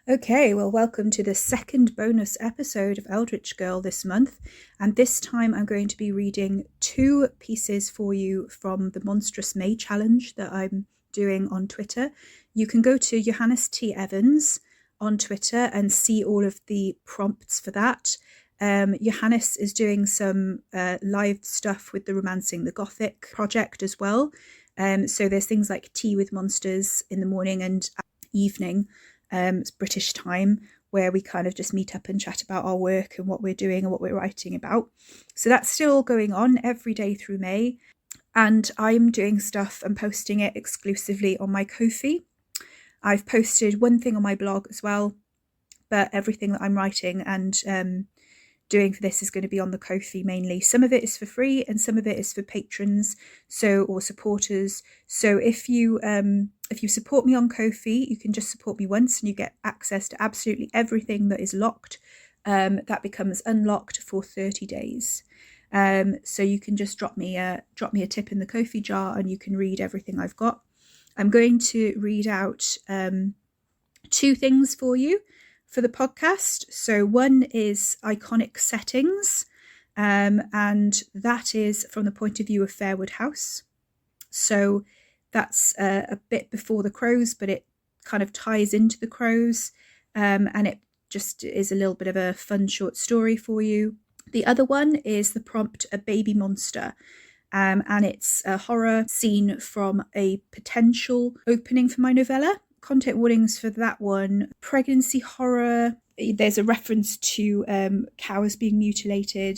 Okay, well, welcome to the second bonus episode of Eldritch Girl this month. And this time I'm going to be reading two pieces for you from the Monstrous May challenge that I'm doing on Twitter. You can go to Johannes T. Evans on Twitter and see all of the prompts for that. Johannes is doing some live stuff with the Romancing the Gothic project as well. So there's things like tea with monsters in the morning and evening. It's British time, where we kind of just meet up and chat about our work and what we're doing and what we're writing about. So that's still going on every day through May. And I'm doing stuff and posting it exclusively on my Ko-fi. I've posted one thing on my blog as well, but everything that I'm writing and doing for this is going to be on the Ko-fi mainly. Some of it is for free and some of it is for patrons or supporters. So if you support me on Ko-fi, you can just support me once and you get access to absolutely everything that is locked. That becomes unlocked for 30 days. So you can just drop me a tip in the Ko-fi jar and you can read everything I've got. I'm going to read out two things for you for the podcast. So one is iconic settings, and that is from the point of view of Fairwood House. So that's a bit before the Crows, but it kind of ties into the Crows, and it just is a little bit of a fun short story for you. The other one is the prompt, a baby monster. And it's a horror scene from a potential opening for my novella. Content warnings for that one: pregnancy horror. There's a reference to cows being mutilated.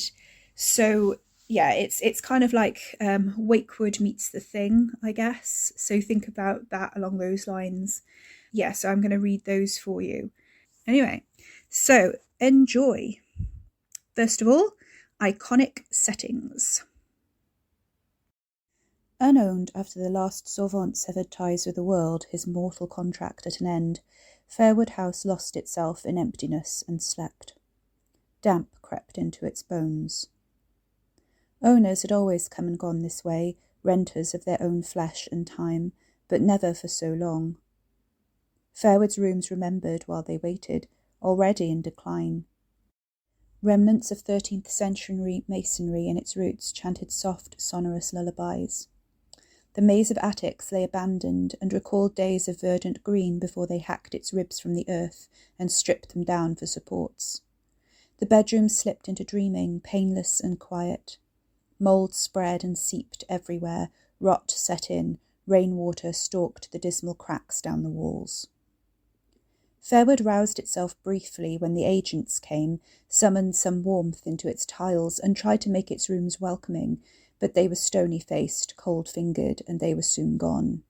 So yeah, it's kind of like Wakewood meets The Thing, I guess. So think about that along those lines. Yeah, so I'm going to read those for you. Anyway, so enjoy. First of all, iconic settings. Unowned after the last Sauvant severed ties with the world, his mortal contract at an end, Fairwood House lost itself in emptiness and slept. Damp crept into its bones. Owners had always come and gone this way, renters of their own flesh and time, but never for so long. Fairwood's rooms remembered while they waited, already in decline. Remnants of 13th century masonry in its roots chanted soft, sonorous lullabies. The maze of attics lay abandoned and recalled days of verdant green before they hacked its ribs from the earth and stripped them down for supports. The bedrooms slipped into dreaming, painless and quiet. Mould spread and seeped everywhere, rot set in, rainwater stalked the dismal cracks down the walls. Fairwood roused itself briefly when the agents came, summoned some warmth into its tiles and tried to make its rooms welcoming, but they were stony-faced, cold-fingered, and they were soon gone.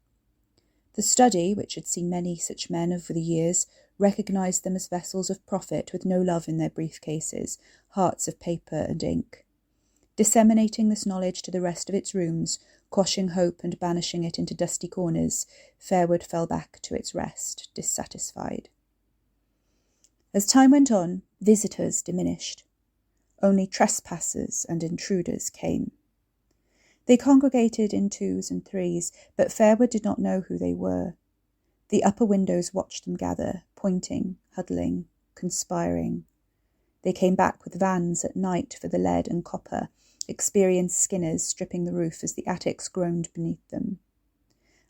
The study, which had seen many such men over the years, recognised them as vessels of profit with no love in their briefcases, hearts of paper and ink. Disseminating this knowledge to the rest of its rooms, quashing hope and banishing it into dusty corners, Fairwood fell back to its rest, dissatisfied. As time went on, visitors diminished. Only trespassers and intruders came. They congregated in twos and threes, but Fairwood did not know who they were. The upper windows watched them gather, pointing, huddling, conspiring. They came back with vans at night for the lead and copper, experienced skinners stripping the roof as the attics groaned beneath them.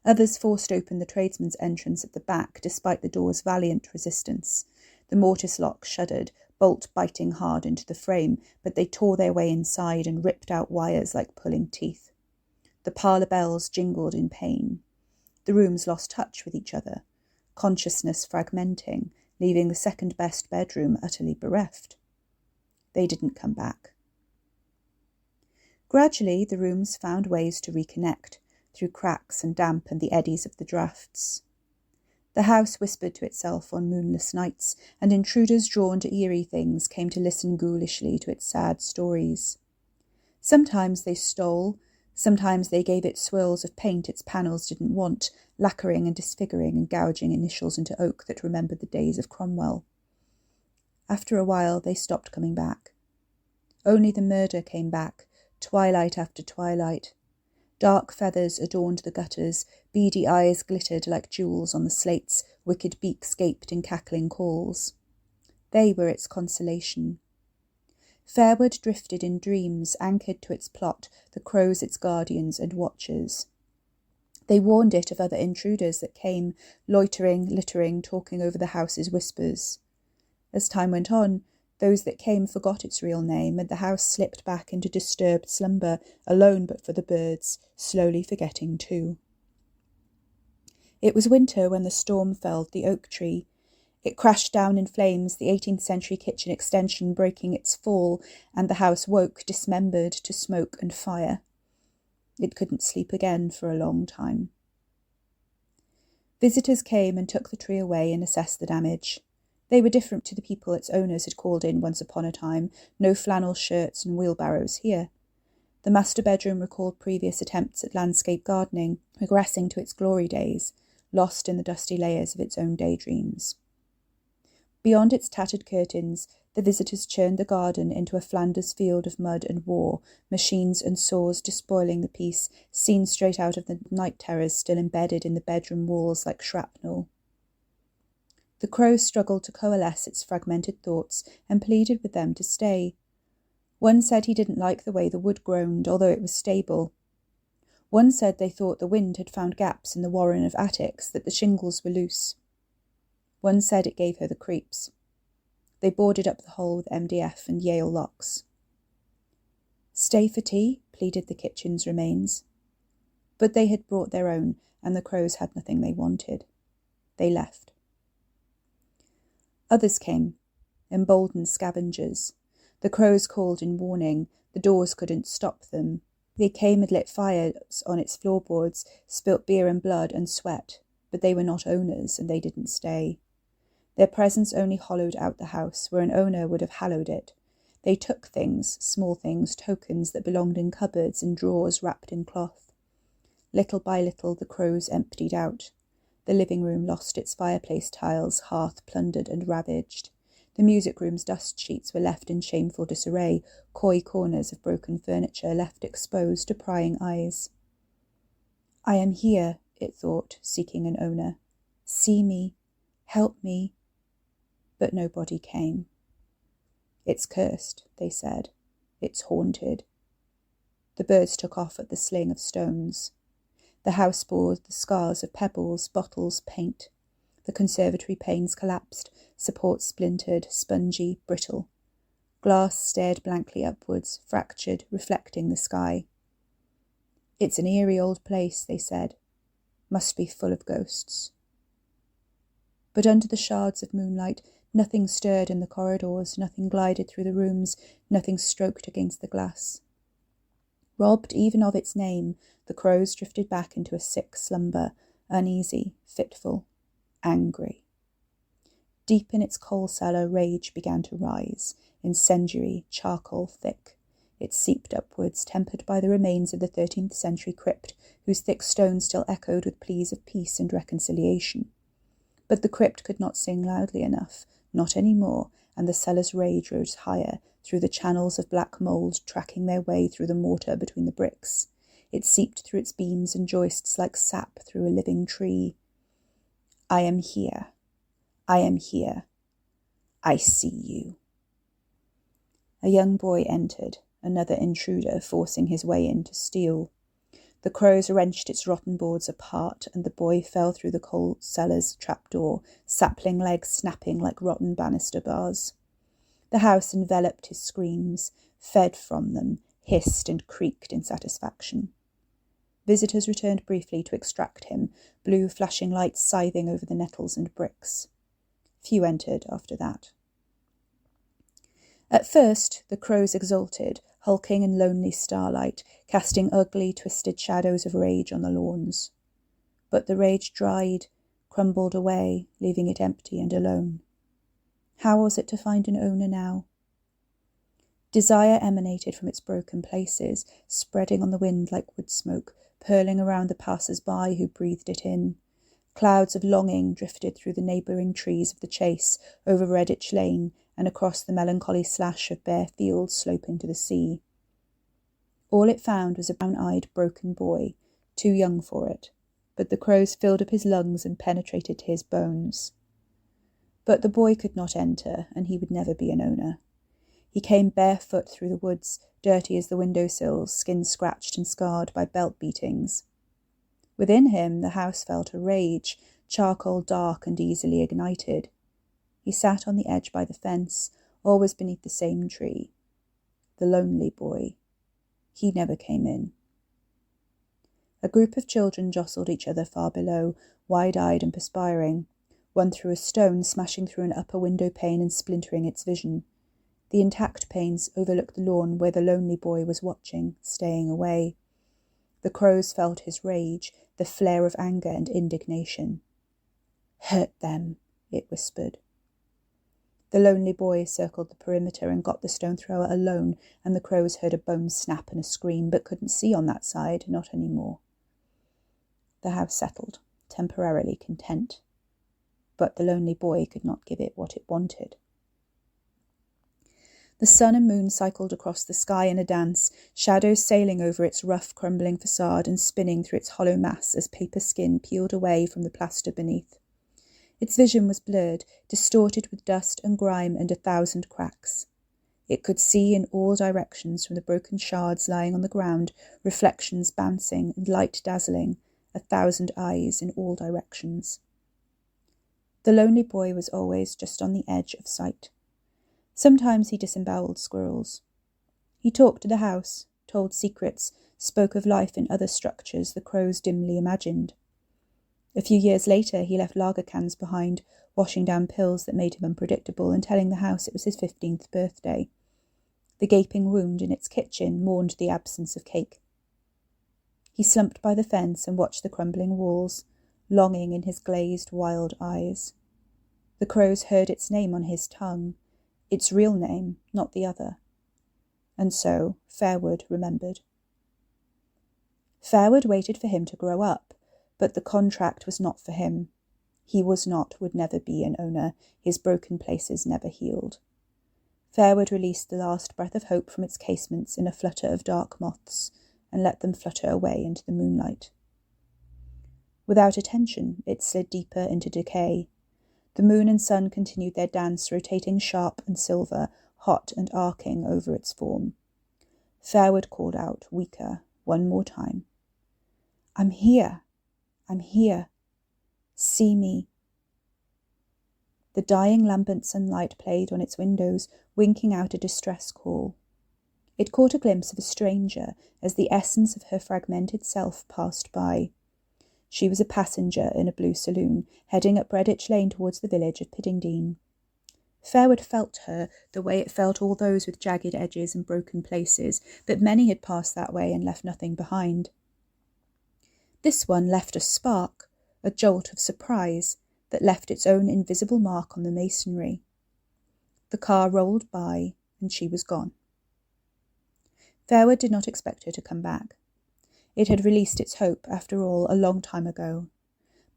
Others forced open the tradesman's entrance at the back, despite the door's valiant resistance. The mortice lock shuddered, bolt biting hard into the frame, but they tore their way inside and ripped out wires like pulling teeth. The parlour bells jingled in pain. The rooms lost touch with each other, consciousness fragmenting, leaving the second-best bedroom utterly bereft. They didn't come back. Gradually, the rooms found ways to reconnect, through cracks and damp and the eddies of the drafts. The house whispered to itself on moonless nights, and intruders drawn to eerie things came to listen ghoulishly to its sad stories. Sometimes they stole, sometimes they gave it swirls of paint its panels didn't want, lacquering and disfiguring and gouging initials into oak that remembered the days of Cromwell. After a while they stopped coming back. Only the murder came back, twilight after twilight. Dark feathers adorned the gutters, beady eyes glittered like jewels on the slates, Wicked beaks gaped in cackling calls. They were its consolation. Fairwood drifted in dreams, anchored to its plot, the crows its guardians and watchers. They warned it of other intruders that came, loitering, littering, talking over the house's whispers. As time went on, those that came forgot its real name, and the house slipped back into disturbed slumber, alone but for the birds, slowly forgetting too. It was winter when the storm felled the oak tree. It crashed down in flames, the 18th century kitchen extension breaking its fall, and the house woke, dismembered, to smoke and fire. It couldn't sleep again for a long time. Visitors came and took the tree away and assessed the damage. They were different to the people its owners had called in once upon a time. No flannel shirts and wheelbarrows here. The master bedroom recalled previous attempts at landscape gardening, regressing to its glory days, lost in the dusty layers of its own daydreams. Beyond its tattered curtains, the visitors churned the garden into a Flanders field of mud and war, machines and saws despoiling the piece, seen straight out of the night terrors still embedded in the bedroom walls like shrapnel. The crow struggled to coalesce its fragmented thoughts and pleaded with them to stay. One said he didn't like the way the wood groaned, although it was stable. One said they thought the wind had found gaps in the warren of attics, that the shingles were loose. One said it gave her the creeps. They boarded up the hole with MDF and Yale locks. Stay for tea, pleaded the kitchen's remains. But they had brought their own, and the crows had nothing they wanted. They left. Others came, emboldened scavengers. The crows called in warning. The doors couldn't stop them. They came and lit fires on its floorboards, spilt beer and blood and sweat, but they were not owners, and they didn't stay. Their presence only hollowed out the house, where an owner would have hallowed it. They took things, small things, tokens that belonged in cupboards and drawers wrapped in cloth. Little by little the crows emptied out. The living room lost its fireplace tiles, hearth plundered and ravaged. The music room's dust sheets were left in shameful disarray, coy corners of broken furniture left exposed to prying eyes. I am here, it thought, seeking an owner. See me, help me. But nobody came. It's cursed, they said. It's haunted. The birds took off at the sling of stones. The house bore the scars of pebbles, bottles, paint. The conservatory panes collapsed, supports splintered, spongy, brittle. Glass stared blankly upwards, fractured, reflecting the sky. It's an eerie old place, they said. Must be full of ghosts. But under the shards of moonlight, nothing stirred in the corridors, nothing glided through the rooms, nothing stroked against the glass. Robbed even of its name, the crows drifted back into a sick slumber, uneasy, fitful, angry. Deep in its coal cellar, rage began to rise, incendiary, charcoal thick. It seeped upwards, tempered by the remains of the 13th century crypt, whose thick stones still echoed with pleas of peace and reconciliation. But the crypt could not sing loudly enough, not any more, and the cellar's rage rose higher, through the channels of black mould tracking their way through the mortar between the bricks. It seeped through its beams and joists like sap through a living tree. I am here. I am here. I see you. A young boy entered, another intruder forcing his way in to steal. The crows wrenched its rotten boards apart, and the boy fell through the coal cellar's trapdoor, sapling legs snapping like rotten banister bars. The house enveloped his screams, fed from them, hissed and creaked in satisfaction. Visitors returned briefly to extract him, blue flashing lights scything over the nettles and bricks. Few entered after that. At first, the crows exulted, hulking in lonely starlight, casting ugly, twisted shadows of rage on the lawns. But the rage dried, crumbled away, leaving it empty and alone. How was it to find an owner now? Desire emanated from its broken places, spreading on the wind like wood smoke, purling around the passers-by who breathed it in. Clouds of longing drifted through the neighbouring trees of the Chase, over Redditch Lane, and across the melancholy slash of bare fields sloping to the sea. All it found was a brown-eyed, broken boy, too young for it, but the crows filled up his lungs and penetrated to his bones. But the boy could not enter, and he would never be an owner. He came barefoot through the woods, dirty as the windowsills, skin scratched and scarred by belt beatings. Within him the house felt a rage, charcoal dark and easily ignited. He sat on the edge by the fence, always beneath the same tree. The lonely boy. He never came in. A group of children jostled each other far below, wide-eyed and perspiring. One threw a stone, smashing through an upper window pane and splintering its vision. The intact panes overlooked the lawn where the lonely boy was watching, staying away. The crows felt his rage, the flare of anger and indignation. "Hurt them," it whispered. The lonely boy circled the perimeter and got the stone thrower alone, and the crows heard a bone snap and a scream, but couldn't see on that side, not any more. The house settled, temporarily content. But the lonely boy could not give it what it wanted. The sun and moon cycled across the sky in a dance, shadows sailing over its rough, crumbling facade and spinning through its hollow mass as paper skin peeled away from the plaster beneath. Its vision was blurred, distorted with dust and grime and 1,000 cracks. It could see in all directions from the broken shards lying on the ground, reflections bouncing and light dazzling, 1,000 eyes in all directions. The lonely boy was always just on the edge of sight. Sometimes he disemboweled squirrels. He talked to the house, told secrets, spoke of life in other structures the crows dimly imagined. A few years later he left lager cans behind, washing down pills that made him unpredictable and telling the house it was his 15th birthday. The gaping wound in its kitchen mourned the absence of cake. He slumped by the fence and watched the crumbling walls, longing in his glazed, wild eyes. The crows heard its name on his tongue, its real name, not the other. And so Fairwood remembered. Fairwood waited for him to grow up, but the contract was not for him. He was not, would never be an owner, his broken places never healed. Fairwood released the last breath of hope from its casements in a flutter of dark moths, and let them flutter away into the moonlight. Without attention, it slid deeper into decay. The moon and sun continued their dance, rotating sharp and silver, hot and arcing over its form. Fairwood called out, weaker, one more time. "I'm here. I'm here. See me." The dying lambent sunlight played on its windows, winking out a distress call. It caught a glimpse of a stranger as the essence of her fragmented self passed by. She was a passenger in a blue saloon, heading up Redditch Lane towards the village of Piddingdean. Fairwood felt her the way it felt all those with jagged edges and broken places, but many had passed that way and left nothing behind. This one left a spark, a jolt of surprise, that left its own invisible mark on the masonry. The car rolled by, and she was gone. Fairwood did not expect her to come back. It had released its hope, after all, a long time ago.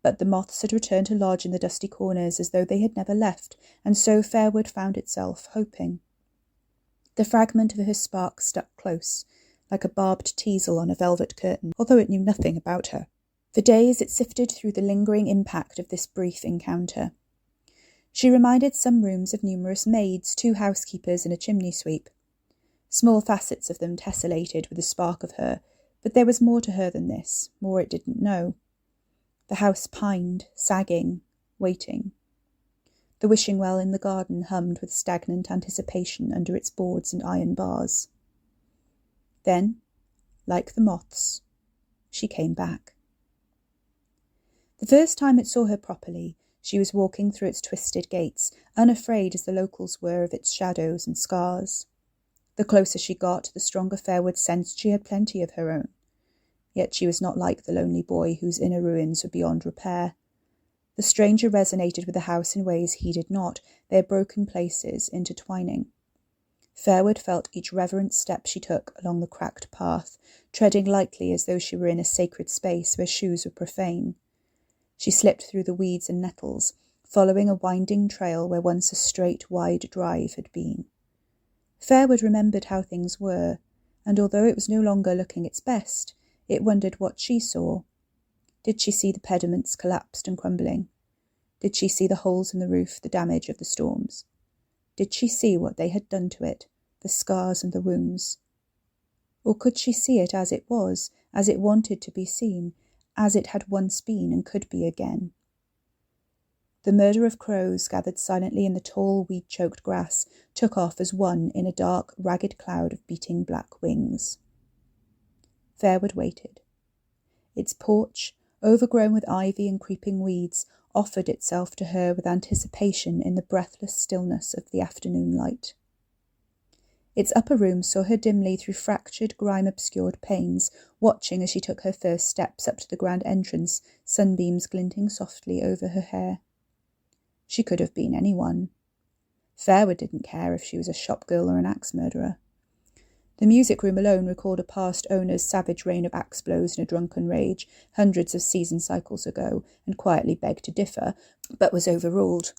But the moths had returned to lodge in the dusty corners as though they had never left, and so Fairwood found itself hoping. The fragment of her spark stuck close, like a barbed teasel on a velvet curtain, although it knew nothing about her. For days it sifted through the lingering impact of this brief encounter. She reminded some rooms of numerous maids, 2 housekeepers and a chimney sweep. Small facets of them tessellated with a spark of her, but there was more to her than this, more it didn't know. The house pined, sagging, waiting. The wishing well in the garden hummed with stagnant anticipation under its boards and iron bars. Then, like the moths, she came back. The first time it saw her properly, she was walking through its twisted gates, unafraid as the locals were of its shadows and scars. The closer she got, the stronger Fairwood sensed she had plenty of her own. Yet she was not like the lonely boy whose inner ruins were beyond repair. The stranger resonated with the house in ways he did not, their broken places intertwining. Fairwood felt each reverent step she took along the cracked path, treading lightly as though she were in a sacred space where shoes were profane. She slipped through the weeds and nettles, following a winding trail where once a straight, wide drive had been. Fairwood remembered how things were, and although it was no longer looking its best, it wondered what she saw. Did she see the pediments collapsed and crumbling? Did she see the holes in the roof, the damage of the storms? Did she see what they had done to it, the scars and the wounds? Or could she see it as it was, as it wanted to be seen, as it had once been and could be again? The murder of crows gathered silently in the tall, weed-choked grass took off as one in a dark, ragged cloud of beating black wings. Fairwood waited. Its porch, overgrown with ivy and creeping weeds, offered itself to her with anticipation in the breathless stillness of the afternoon light. Its upper room saw her dimly through fractured, grime-obscured panes, watching as she took her first steps up to the grand entrance, sunbeams glinting softly over her hair. She could have been anyone. Fairwood didn't care if she was a shopgirl or an axe murderer. The music room alone recalled a past owner's savage reign of axe blows in a drunken rage, hundreds of season cycles ago, and quietly begged to differ, but was overruled.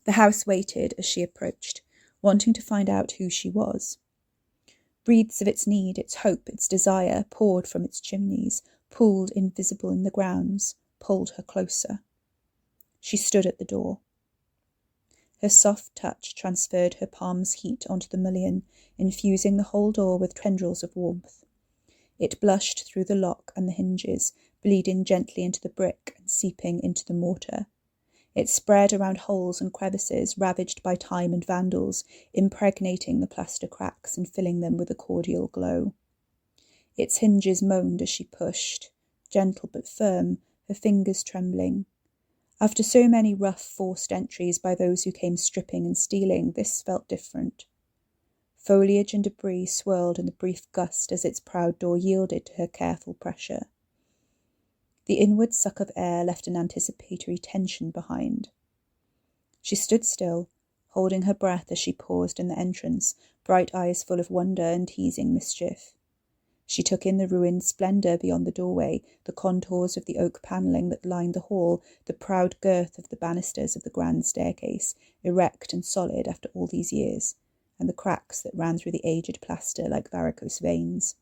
The house waited as she approached, wanting to find out who she was. Breaths of its need, its hope, its desire poured from its chimneys, pooled invisible in the grounds, pulled her closer. She stood at the door. Her soft touch transferred her palm's heat onto the mullion, infusing the whole door with tendrils of warmth. It blushed through the lock and the hinges, bleeding gently into the brick and seeping into the mortar. It spread around holes and crevices ravaged by time and vandals, impregnating the plaster cracks and filling them with a cordial glow. Its hinges moaned as she pushed, gentle but firm, her fingers trembling. After so many rough, forced entries by those who came stripping and stealing, this felt different. Foliage and debris swirled in the brief gust as its proud door yielded to her careful pressure. The inward suck of air left an anticipatory tension behind. She stood still, holding her breath as she paused in the entrance, bright eyes full of wonder and teasing mischief. She took in the ruined splendour beyond the doorway, the contours of the oak panelling that lined the hall, the proud girth of the banisters of the grand staircase, erect and solid after all these years, and the cracks that ran through the aged plaster like varicose veins.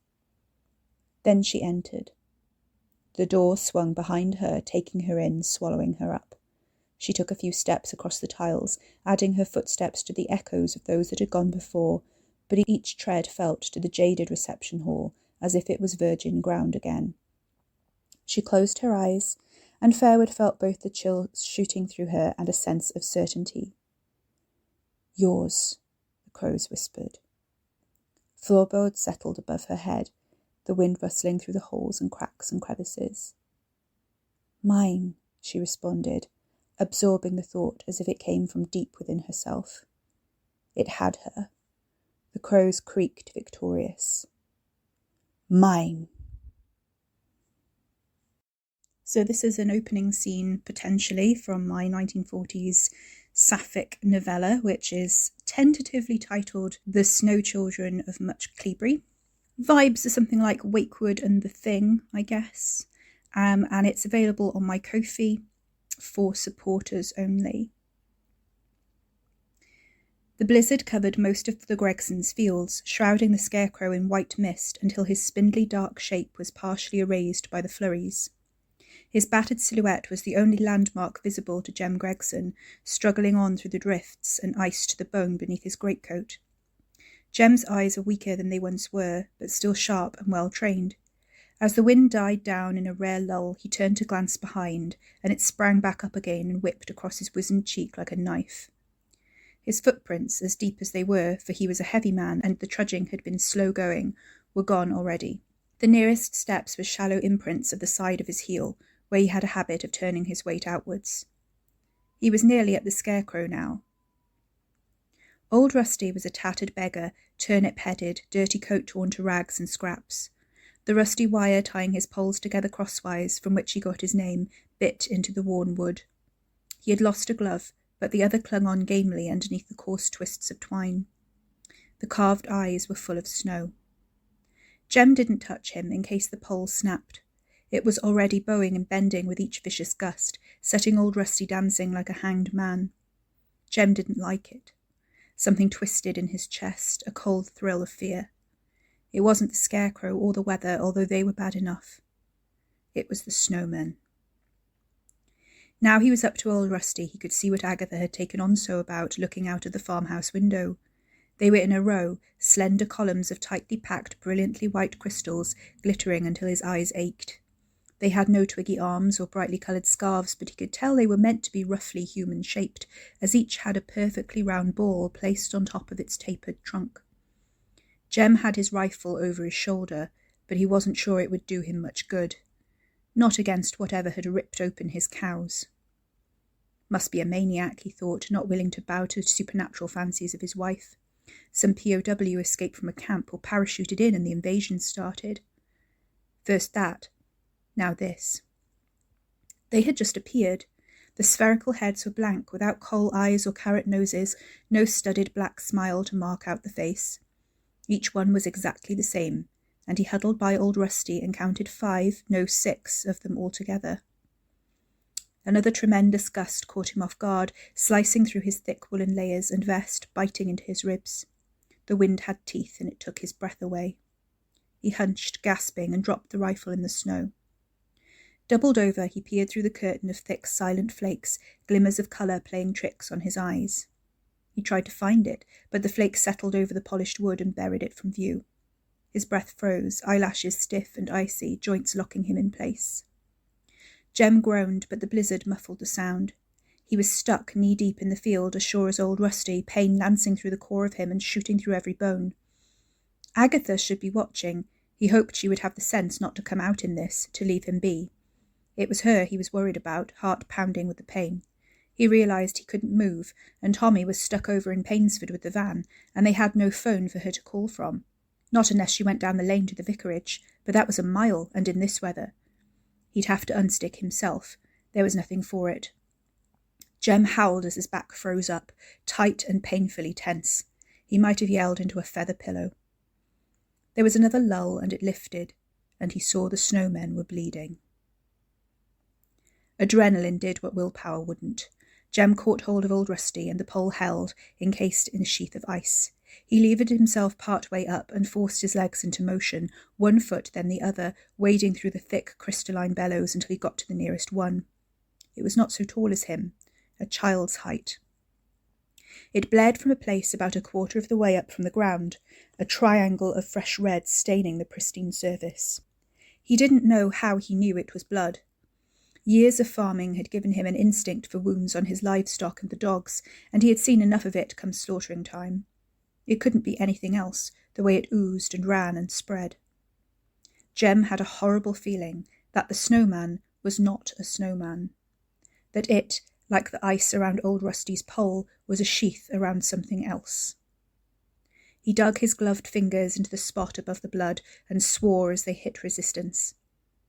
Then she entered. The door swung behind her, taking her in, swallowing her up. She took a few steps across the tiles, adding her footsteps to the echoes of those that had gone before, but each tread felt to the jaded reception hall, as if it was virgin ground again. She closed her eyes, and Fairwood felt both the chill shooting through her and a sense of certainty. "Yours," the crows whispered. Floorboards settled above her head, the wind rustling through the holes and cracks and crevices. "Mine," she responded, absorbing the thought as if it came from deep within herself. It had her. The crows creaked victorious. "Mine." So this is an opening scene, potentially, from my 1940s sapphic novella, which is tentatively titled The Snow Children of Much Cleobury. Vibes are something like Wakewood and The Thing, I guess, and it's available on my Ko-fi for supporters only. The blizzard covered most of the Gregsons' fields, shrouding the scarecrow in white mist until his spindly dark shape was partially erased by the flurries. His battered silhouette was the only landmark visible to Jem Gregson, struggling on through the drifts and ice to the bone beneath his greatcoat. Jem's eyes were weaker than they once were, but still sharp and well-trained. As the wind died down in a rare lull, he turned to glance behind, and it sprang back up again and whipped across his wizened cheek like a knife. His footprints, as deep as they were, for he was a heavy man and the trudging had been slow going, were gone already. The nearest steps were shallow imprints of the side of his heel, where he had a habit of turning his weight outwards. He was nearly at the scarecrow now. Old Rusty was a tattered beggar, turnip-headed, dirty coat torn to rags and scraps. The rusty wire tying his poles together crosswise, from which he got his name, bit into the worn wood. He had lost a glove, but the other clung on gamely underneath the coarse twists of twine. The carved eyes were full of snow. Jem didn't touch him in case the pole snapped. It was already bowing and bending with each vicious gust, setting old Rusty dancing like a hanged man. Jem didn't like it. Something twisted in his chest, a cold thrill of fear. It wasn't the scarecrow or the weather, although they were bad enough. It was the snowman. Now he was up to old Rusty. He could see what Agatha had taken on so about, looking out of the farmhouse window. They were in a row, slender columns of tightly packed, brilliantly white crystals, glittering until his eyes ached. They had no twiggy arms or brightly coloured scarves, but he could tell they were meant to be roughly human-shaped, as each had a perfectly round ball placed on top of its tapered trunk. Jem had his rifle over his shoulder, but he wasn't sure it would do him much good. Not against whatever had ripped open his cows. Must be a maniac, he thought, not willing to bow to supernatural fancies of his wife. Some POW escaped from a camp or parachuted in and the invasion started. First that, now this. They had just appeared. The spherical heads were blank, without coal eyes or carrot noses, no studded black smile to mark out the face. Each one was exactly the same, and he huddled by old Rusty and counted 5, no 6, of them altogether. Another tremendous gust caught him off guard, slicing through his thick woolen layers and vest, biting into his ribs. The wind had teeth, and it took his breath away. He hunched, gasping, and dropped the rifle in the snow. Doubled over, he peered through the curtain of thick, silent flakes, glimmers of colour playing tricks on his eyes. He tried to find it, but the flakes settled over the polished wood and buried it from view. His breath froze, eyelashes stiff and icy, joints locking him in place. Jem groaned, but the blizzard muffled the sound. He was stuck knee-deep in the field, as sure as old Rusty, pain lancing through the core of him and shooting through every bone. Agatha should be watching. He hoped she would have the sense not to come out in this, to leave him be. It was her he was worried about, heart pounding with the pain. He realised he couldn't move, and Tommy was stuck over in Painsford with the van, and they had no phone for her to call from. Not unless she went down the lane to the vicarage, but that was a mile, and in this weather. He'd have to unstick himself. There was nothing for it. Jem howled as his back froze up, tight and painfully tense. He might have yelled into a feather pillow. There was another lull, and it lifted, and he saw the snowmen were bleeding. Adrenaline did what willpower wouldn't. Jem caught hold of old Rusty, and the pole held, encased in a sheath of ice. He levered himself part way up and forced his legs into motion, one foot then the other, wading through the thick crystalline bellows until he got to the nearest one. It was not so tall as him, a child's height. It blared from a place about a quarter of the way up from the ground, a triangle of fresh red staining the pristine surface. He didn't know how he knew it was blood. Years of farming had given him an instinct for wounds on his livestock and the dogs, and he had seen enough of it come slaughtering time. It couldn't be anything else, the way it oozed and ran and spread. Jem had a horrible feeling that the snowman was not a snowman, that it, like the ice around old Rusty's pole, was a sheath around something else. He dug his gloved fingers into the spot above the blood and swore as they hit resistance.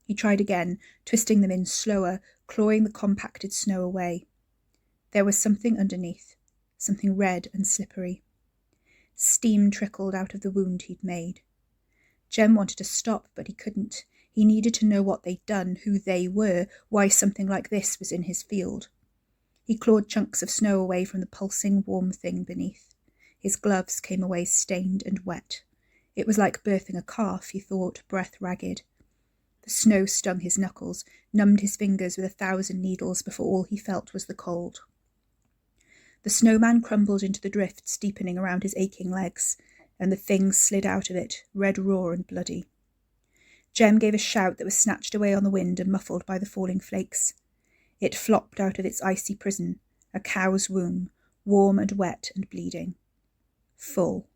He tried again, twisting them in slower, clawing the compacted snow away. There was something underneath, something red and slippery. Steam trickled out of the wound he'd made. Jem wanted to stop, but he couldn't. He needed to know what they'd done, who they were, why something like this was in his field. He clawed chunks of snow away from the pulsing, warm thing beneath. His gloves came away stained and wet. It was like birthing a calf, he thought, breath ragged. The snow stung his knuckles, numbed his fingers with 1,000 needles before all he felt was the cold. The snowman crumbled into the drifts, deepening around his aching legs, and the thing slid out of it, red raw and bloody. Jem gave a shout that was snatched away on the wind and muffled by the falling flakes. It flopped out of its icy prison, a cow's womb, warm and wet and bleeding. Full.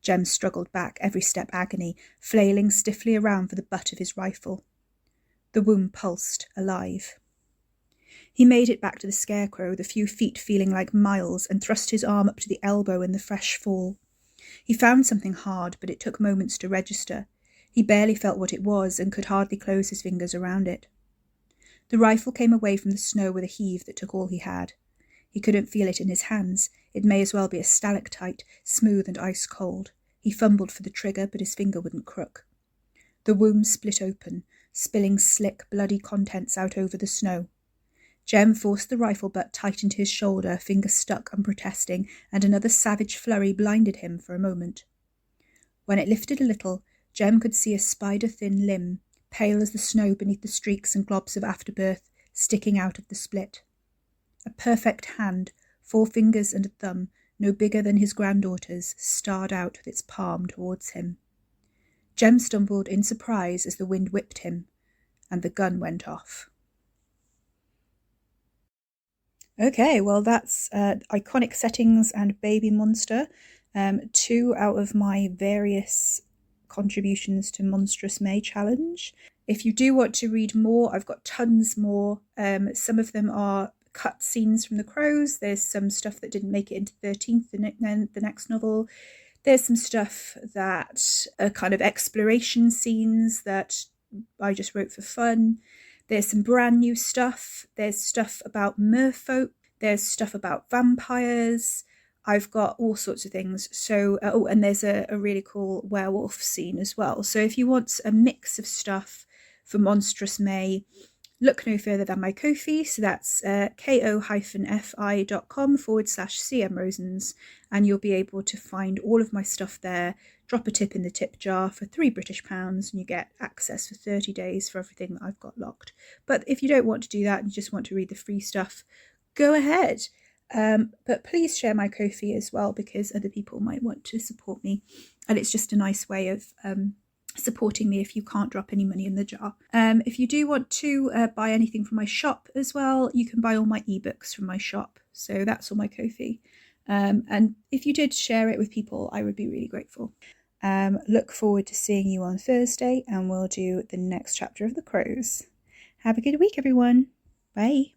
Jem struggled back, every step agony, flailing stiffly around for the butt of his rifle. The womb pulsed, alive. He made it back to the scarecrow, the few feet feeling like miles, and thrust his arm up to the elbow in the fresh fall. He found something hard, but it took moments to register. He barely felt what it was, and could hardly close his fingers around it. The rifle came away from the snow with a heave that took all he had. He couldn't feel it in his hands. It may as well be a stalactite, smooth and ice-cold. He fumbled for the trigger, but his finger wouldn't crook. The womb split open, spilling slick, bloody contents out over the snow. Jem forced the rifle butt tight into his shoulder, finger stuck unprotesting, and another savage flurry blinded him for a moment. When it lifted a little, Jem could see a spider-thin limb, pale as the snow beneath the streaks and globs of afterbirth sticking out of the split. A perfect hand, 4 fingers and a thumb, no bigger than his granddaughter's, starred out with its palm towards him. Jem stumbled in surprise as the wind whipped him, and the gun went off. Okay, well that's iconic settings and Baby Monster, 2 out of my various contributions to Monstrous May challenge. If you do want to read more, I've got tons more. Some of them are cut scenes from The Crows. There's some stuff that didn't make it into 13th, the next novel. There's some stuff that are kind of exploration scenes that I just wrote for fun. There's some brand new stuff. There's stuff about merfolk. There's stuff about vampires. I've got all sorts of things. So, and there's a really cool werewolf scene as well. So if you want a mix of stuff for Monstrous May, look no further than my Ko-fi. So that's ko-fi.com/cmrosens, and you'll be able to find all of my stuff there. Drop a tip in the tip jar for £3 and you get access for 30 days for everything that I've got locked. But if you don't want to do that and you just want to read the free stuff, go ahead. But please share my Ko-fi as well, because other people might want to support me, and it's just a nice way of supporting me if you can't drop any money in the jar. If you do want to buy anything from my shop as well, you can buy all my ebooks from my shop. So that's all my Ko-fi. And if you did share it with people, I would be really grateful. Look forward to seeing you on Thursday, and we'll do the next chapter of The Crows. Have a good week, everyone. Bye.